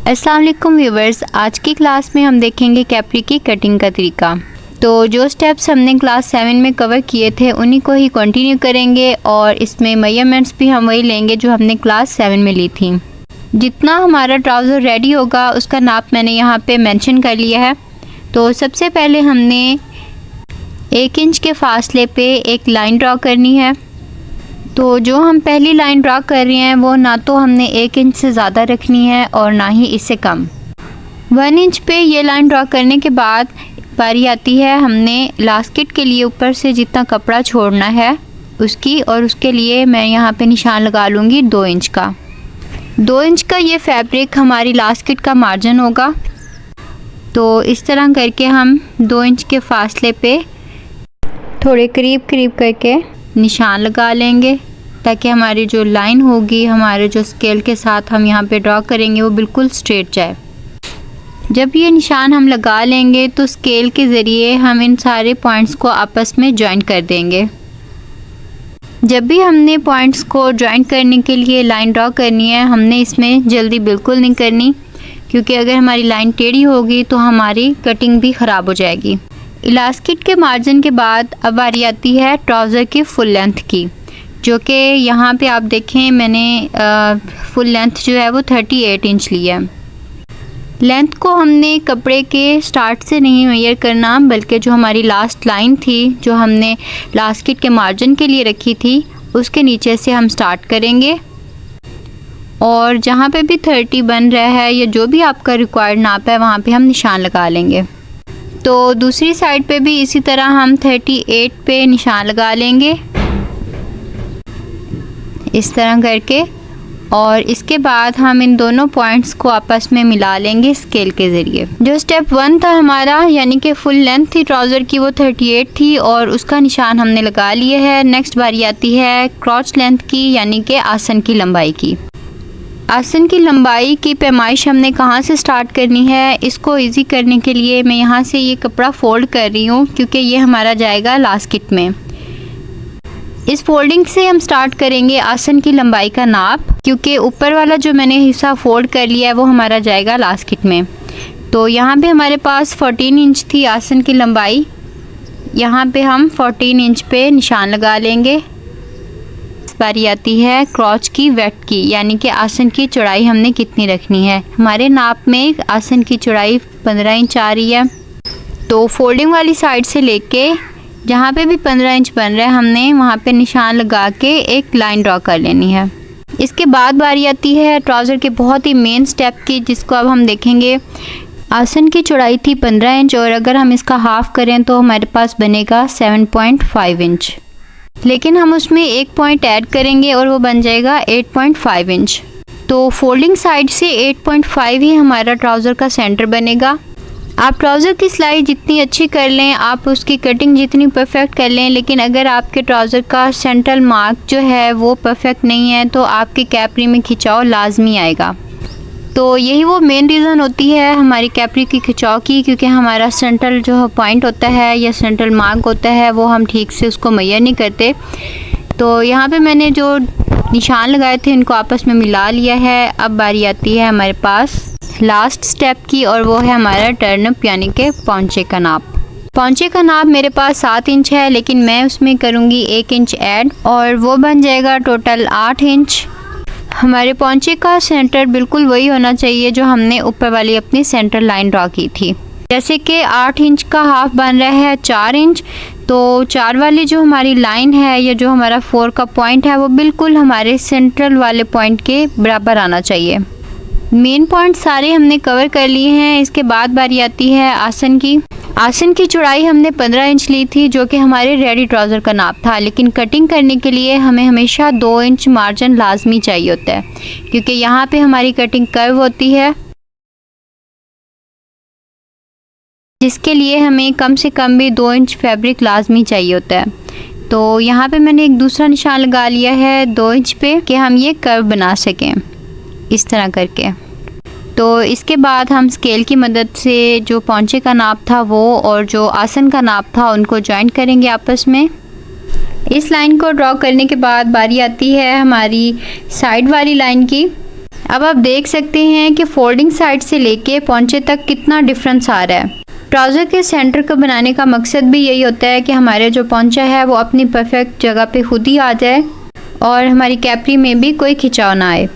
अस्सलाम वालेकुम व्यूवर्स, आज की क्लास में हम देखेंगे कैप्री की कटिंग का तरीका। तो जो स्टेप्स हमने क्लास 7 में कवर किए थे उन्हीं को ही कंटिन्यू करेंगे और इसमें मेजरमेंट्स भी हम वही लेंगे जो हमने क्लास 7 में ली थी। जितना हमारा ट्राउज़र रेडी होगा उसका नाप मैंने यहाँ पे मेंशन कर लिया है। तो सबसे पहले हमने 1 इंच के फासले पे एक लाइन ड्रॉ करनी है। तो जो हम पहली लाइन ड्रॉ कर रहे हैं वो ना तो हमने 1 इंच से ज़्यादा रखनी है और ना ही इससे कम। 1 इंच पे ये लाइन ड्रॉ करने के बाद बारी आती है हमने लास्केट के लिए ऊपर से जितना कपड़ा छोड़ना है उसकी, और उसके लिए मैं यहाँ पे निशान लगा लूँगी 2 इंच का। 2 इंच का ये फैब्रिक हमारी लास्केट का मार्जिन होगा। तो इस तरह करके हम 2 इंच के फासले पे थोड़े करीब करीब करके निशान लगा लेंगे ताकि हमारी जो लाइन होगी हमारे जो स्केल के साथ हम यहाँ पे ड्रॉ करेंगे वो बिल्कुल स्ट्रेट जाए। जब ये निशान हम लगा लेंगे तो स्केल के ज़रिए हम इन सारे पॉइंट्स को आपस में जॉइन कर देंगे। जब भी हमने पॉइंट्स को जॉइन करने के लिए लाइन ड्रॉ करनी है हमने इसमें जल्दी बिल्कुल नहीं करनी, क्योंकि अगर हमारी लाइन टेढ़ी होगी तो हमारी कटिंग भी ख़राब हो जाएगी। इलास्टिक के मार्जिन के बाद अब बारी आती है ट्राउज़र की फुल लेंथ की, जो कि यहाँ पे आप देखें मैंने फुल लेंथ जो है वो 38 इंच ली है। लेंथ को हमने कपड़े के स्टार्ट से नहीं मेजर करना, बल्कि जो हमारी लास्ट लाइन थी जो हमने इलास्टिक के मार्जिन के लिए रखी थी उसके नीचे से हम स्टार्ट करेंगे और जहाँ पे भी 30 बन रहा है या जो भी आपका रिक्वायर्ड नाप है वहाँ पे हम निशान लगा लेंगे। तो दूसरी साइड पे भी इसी तरह हम 38 पे निशान लगा लेंगे इस तरह करके, और इसके बाद हम इन दोनों पॉइंट्स को आपस में मिला लेंगे स्केल के ज़रिए। जो स्टेप 1 था हमारा यानी कि फुल लेंथ थी ट्राउज़र की वो 38 थी और उसका निशान हमने लगा लिया है। नेक्स्ट बारी आती है क्रॉच लेंथ की यानी कि आसन की लंबाई की। आसन की लंबाई की पैमाइश हमने कहाँ से स्टार्ट करनी है, इसको इजी करने के लिए मैं यहाँ से ये कपड़ा फोल्ड कर रही हूँ क्योंकि ये हमारा जाएगा लास्केट में। इस फोल्डिंग से हम स्टार्ट करेंगे आसन की लंबाई का नाप, क्योंकि ऊपर वाला जो मैंने हिस्सा फोल्ड कर लिया है वो हमारा जाएगा लास्केट में। तो यहाँ पे हमारे पास 14 इंच थी आसन की लंबाई, यहाँ पे हम 14 इंच पे निशान लगा लेंगे। बारी आती है क्रॉच की वेट की, यानी कि आसन की चौड़ाई हमने कितनी रखनी है। हमारे नाप में आसन की चौड़ाई 15 इंच आ रही है। तो फोल्डिंग वाली साइड से लेके जहाँ पे भी 15 इंच बन रहा है हमने वहाँ पे निशान लगा के एक लाइन ड्रॉ कर लेनी है। इसके बाद बारी आती है ट्राउज़र के बहुत ही मेन स्टेप की, जिसको अब हम देखेंगे। आसन की चौड़ाई थी 15 इंच और अगर हम इसका हाफ़ करें तो हमारे पास बनेगा 7.5 इंच, लेकिन हम उसमें एक पॉइंट ऐड करेंगे और वो बन जाएगा 8.5 इंच। तो फोल्डिंग साइड से 8.5 ही हमारा ट्राउज़र का सेंटर बनेगा। आप ट्राउज़र की सिलाई जितनी अच्छी कर लें, आप उसकी कटिंग जितनी परफेक्ट कर लें, लेकिन अगर आपके ट्राउज़र का सेंट्रल मार्क जो है वो परफेक्ट नहीं है तो आपकी कैप्री में खिंचाव लाजमी आएगा। तो यही वो मेन रीज़न होती है हमारी कैप्री की खिंचाव की, क्योंकि हमारा सेंट्रल जो पॉइंट होता है या सेंट्रल मार्क होता है वो हम ठीक से उसको मेजर नहीं करते। तो यहाँ पे मैंने जो निशान लगाए थे इनको आपस में मिला लिया है। अब बारी आती है हमारे पास लास्ट स्टेप की और वो है हमारा टर्नअप यानी कि पौंचे का नाप। पौंचे का नाप मेरे पास 7 इंच है, लेकिन मैं उसमें करूँगी 1 इंच ऐड और वो बन जाएगा टोटल 8 इंच। हमारे पौंचे का सेंटर बिल्कुल वही होना चाहिए जो हमने ऊपर वाली अपनी सेंटर लाइन ड्रॉ की थी। जैसे कि 8 इंच का हाफ बन रहा है 4 इंच, तो 4 वाली जो हमारी लाइन है या जो हमारा 4 का पॉइंट है वो बिल्कुल हमारे सेंट्रल वाले पॉइंट के बराबर आना चाहिए। मेन पॉइंट सारे हमने कवर कर लिए हैं। इसके बाद बारी आती है आसन की। आसन की चौड़ाई हमने 15 इंच ली थी जो कि हमारे रेडी ट्राउज़र का नाप था, लेकिन कटिंग करने के लिए हमें हमेशा 2 इंच मार्जिन लाजमी चाहिए होता है, क्योंकि यहाँ पे हमारी कटिंग कर्व होती है जिसके लिए हमें कम से कम भी 2 इंच फैब्रिक लाजमी चाहिए होता है। तो यहाँ पे मैंने एक दूसरा निशान लगा लिया है 2 इंच पे कि हम ये कर्व बना सकें इस तरह करके। तो इसके बाद हम स्केल की मदद से जो पौंचे का नाप था वो और जो आसन का नाप था उनको जॉइन करेंगे आपस में। इस लाइन को ड्रॉ करने के बाद बारी आती है हमारी साइड वाली लाइन की। अब आप देख सकते हैं कि फोल्डिंग साइड से लेके पौंचे तक कितना डिफरेंस आ रहा है। ट्राउज़र के सेंटर को बनाने का मकसद भी यही होता है कि हमारे जो पौंचा है वो अपनी परफेक्ट जगह पे खुद ही आ जाए और हमारी कैपरी में भी कोई खिंचाव ना आए।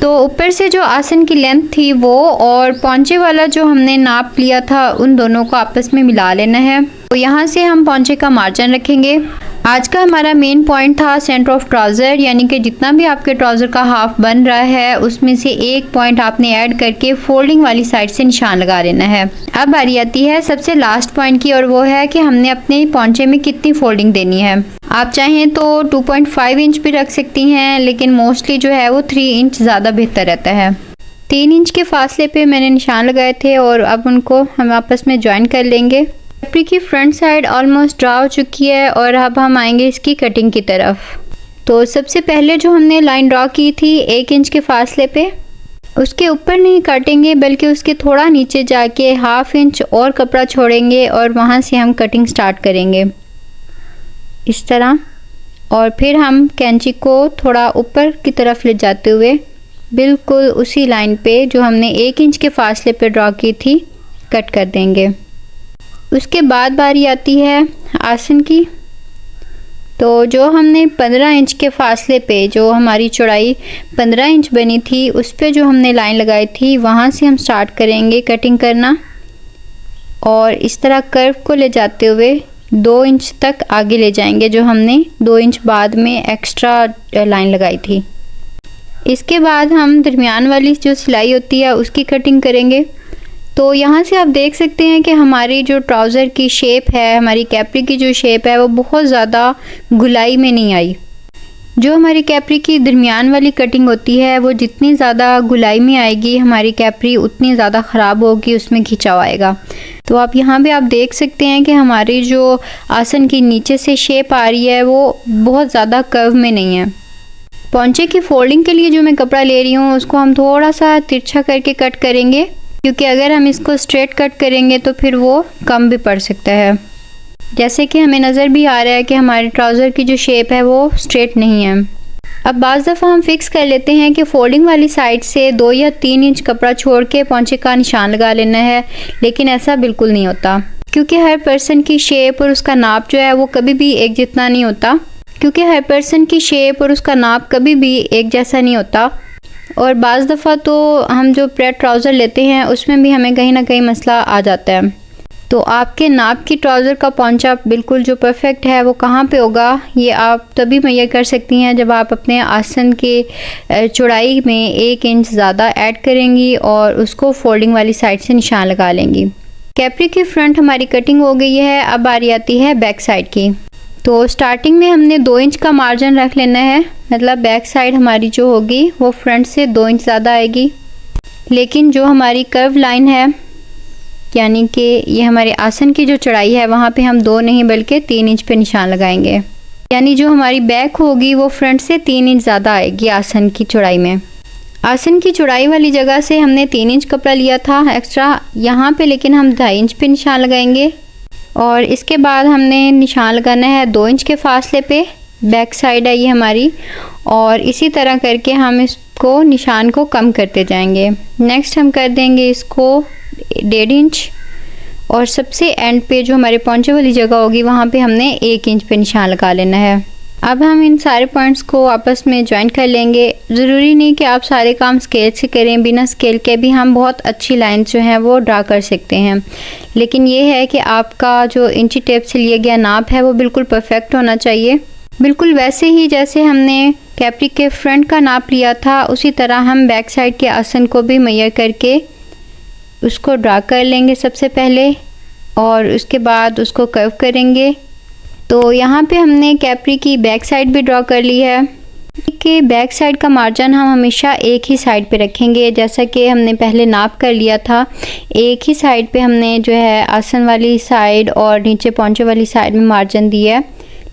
तो ऊपर से जो आसन की लेंथ थी वो और पौंचे वाला जो हमने नाप लिया था उन दोनों को आपस में मिला लेना है। तो यहाँ से हम पौंचे का मार्जिन रखेंगे। आज का हमारा मेन पॉइंट था सेंटर ऑफ ट्राउज़र, यानी कि जितना भी आपके ट्राउज़र का हाफ बन रहा है उसमें से एक पॉइंट आपने ऐड करके फोल्डिंग वाली साइड से निशान लगा लेना है। अब बारी आती है सबसे लास्ट पॉइंट की, और वो है कि हमने अपने पौंचे में कितनी फोल्डिंग देनी है। आप चाहें तो 2.5 इंच भी रख सकती हैं, लेकिन मोस्टली जो है वो 3 इंच ज़्यादा बेहतर रहता है। 3 इंच के फासले पे मैंने निशान लगाए थे और अब उनको हम आपस में ज्वाइन कर लेंगे। कैपरी की फ्रंट साइड ऑलमोस्ट ड्रा हो चुकी है और अब हम आएंगे इसकी कटिंग की तरफ। तो सबसे पहले जो हमने लाइन ड्रा की थी 1 इंच के फासले पे, उसके ऊपर नहीं काटेंगे बल्कि उसके थोड़ा नीचे जाके 1/2 इंच और कपड़ा छोड़ेंगे और वहाँ से हम कटिंग स्टार्ट करेंगे इस तरह। और फिर हम कैंची को थोड़ा ऊपर की तरफ ले जाते हुए बिल्कुल उसी लाइन पे जो हमने 1 इंच के फासले पे ड्रा की थी कट कर देंगे। उसके बाद बारी आती है आसन की। तो जो हमने 15 इंच के फासले पे जो हमारी चौड़ाई 15 इंच बनी थी उस पे जो हमने लाइन लगाई थी वहाँ से हम स्टार्ट करेंगे कटिंग करना और इस तरह कर्व को ले जाते हुए 2 इंच तक आगे ले जाएंगे जो हमने 2 इंच बाद में एक्स्ट्रा लाइन लगाई थी। इसके बाद हम दरमियान वाली जो सिलाई होती है उसकी कटिंग करेंगे। तो यहाँ से आप देख सकते हैं कि हमारी जो ट्राउज़र की शेप है, हमारी कैपरी की जो शेप है वो बहुत ज़्यादा गुलाई में नहीं आई। जो हमारी कैपरी की दरमियान वाली कटिंग होती है वो जितनी ज़्यादा गुलाई में आएगी हमारी कैपरी उतनी ज़्यादा ख़राब होगी, उसमें खिंचाव आएगा। तो आप यहाँ पे आप देख सकते हैं कि हमारी जो आसन की नीचे से शेप आ रही है वो बहुत ज़्यादा कर्व में नहीं है। पौंचे की फोल्डिंग के लिए जो मैं कपड़ा ले रही हूँ उसको हम थोड़ा सा तिरछा करके कट करेंगे, क्योंकि अगर हम इसको स्ट्रेट कट करेंगे तो फिर वो कम भी पड़ सकता है। जैसे कि हमें नज़र भी आ रहा है कि हमारे ट्राउज़र की जो शेप है वो स्ट्रेट नहीं है। अब बाज़ दफ़ा हम फिक्स कर लेते हैं कि फोल्डिंग वाली साइड से 2 या 3 इंच कपड़ा छोड़ के पौंचे का निशान लगा लेना है, लेकिन ऐसा बिल्कुल नहीं होता, क्योंकि हर पर्सन की शेप और उसका नाप जो है वो कभी भी एक जितना नहीं होता। क्योंकि हर पर्सन की शेप और उसका नाप कभी भी एक जैसा नहीं होता। और बाज़ दफ़ा तो हम जो प्लेट ट्राउज़र लेते हैं उसमें भी हमें कहीं ना कहीं मसला आ जाता है। तो आपके नाप की ट्राउज़र का पौंचा बिल्कुल जो परफेक्ट है वो कहाँ पे होगा ये आप तभी मुहैया कर सकती हैं जब आप अपने आसन के चौड़ाई में 1 इंच ज़्यादा ऐड करेंगी और उसको फोल्डिंग वाली साइड से निशान लगा लेंगी। कैपरी की फ्रंट हमारी कटिंग हो गई है। अब बारी आती है बैक साइड की। तो स्टार्टिंग में हमने 2 इंच का मार्जिन रख लेना है, मतलब बैक साइड हमारी जो होगी वो फ्रंट से 2 इंच ज़्यादा आएगी। लेकिन जो हमारी कर्व लाइन है, यानी कि ये हमारे आसन की जो चौड़ाई है वहाँ पे हम 2 नहीं बल्कि 3 इंच पे निशान लगाएंगे। यानी जो हमारी बैक होगी वो फ्रंट से 3 इंच ज़्यादा आएगी आसन की चौड़ाई में। आसन की चौड़ाई वाली जगह से हमने 3 इंच कपड़ा लिया था एक्स्ट्रा यहाँ पे, लेकिन हम 2.5 इंच पे निशान लगाएंगे। और इसके बाद हमने निशान लगाना है 2 इंच के फासले पे, बैक साइड है ये हमारी, और इसी तरह करके हम इसको निशान को कम करते जाएंगे। नेक्स्ट हम कर देंगे इसको 1.5 इंच और सबसे एंड पे जो हमारे पौंचे वाली जगह होगी वहाँ पे हमने 1 इंच पे निशान लगा लेना है। अब हम इन सारे पॉइंट्स को आपस में ज्वाइन कर लेंगे। ज़रूरी नहीं कि आप सारे काम स्केल से करें, बिना स्केल के भी हम बहुत अच्छी लाइन जो हैं वो ड्रा कर सकते हैं। लेकिन ये है कि आपका जो इंची टेप से लिया गया नाप है वो बिल्कुल परफेक्ट होना चाहिए। बिल्कुल वैसे ही जैसे हमने कैपरी के फ्रंट का नाप लिया था उसी तरह हम बैक साइड के आसन को भी मुहैया करके उसको ड्रा कर लेंगे सबसे पहले, और उसके बाद उसको कर्व करेंगे। तो यहाँ पे हमने कैपरी की बैक साइड भी ड्रॉ कर ली है कि बैक साइड का मार्जिन हम हमेशा एक ही साइड पे रखेंगे, जैसा कि हमने पहले नाप कर लिया था। एक ही साइड पे हमने जो है आसन वाली साइड और नीचे पौंचे वाली साइड में मार्जिन दिया है,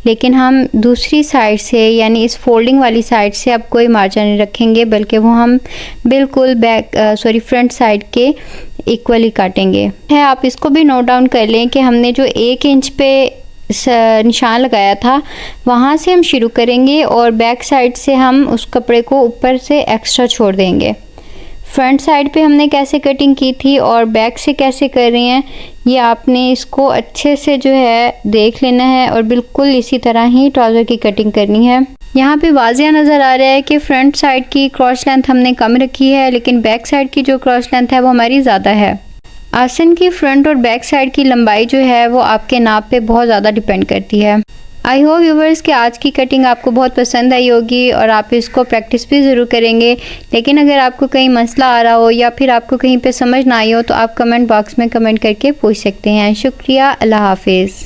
लेकिन हम दूसरी साइड से यानी इस फोल्डिंग वाली साइड से अब कोई मार्जिन नहीं रखेंगे, बल्कि वो हम बिल्कुल फ्रंट साइड के इक्वली काटेंगे। है आप इसको भी नोट डाउन कर लें कि हमने जो 1 इंच पे निशान लगाया था वहाँ से हम शुरू करेंगे और बैक साइड से हम उस कपड़े को ऊपर से एक्स्ट्रा छोड़ देंगे। फ्रंट साइड पे हमने कैसे कटिंग की थी और बैक से कैसे कर रही हैं, ये आपने इसको अच्छे से जो है देख लेना है और बिल्कुल इसी तरह ही ट्राउज़र की कटिंग करनी है। यहाँ पे वाज़िया नज़र आ रहा है कि फ्रंट साइड की क्रॉस लेंथ हमने कम रखी है, लेकिन बैक साइड की जो क्रॉस लेंथ है वो हमारी ज़्यादा है। आसन की फ्रंट और बैक साइड की लंबाई जो है वो आपके नाप पे बहुत ज़्यादा डिपेंड करती है। आई होप व्यूवर्स कि आज की कटिंग आपको बहुत पसंद आई होगी और आप इसको प्रैक्टिस भी ज़रूर करेंगे। लेकिन अगर आपको कहीं मसला आ रहा हो या फिर आपको कहीं पे समझ ना आई हो तो आप कमेंट बॉक्स में कमेंट करके पूछ सकते हैं। शुक्रिया, अल्लाह हाफिज़।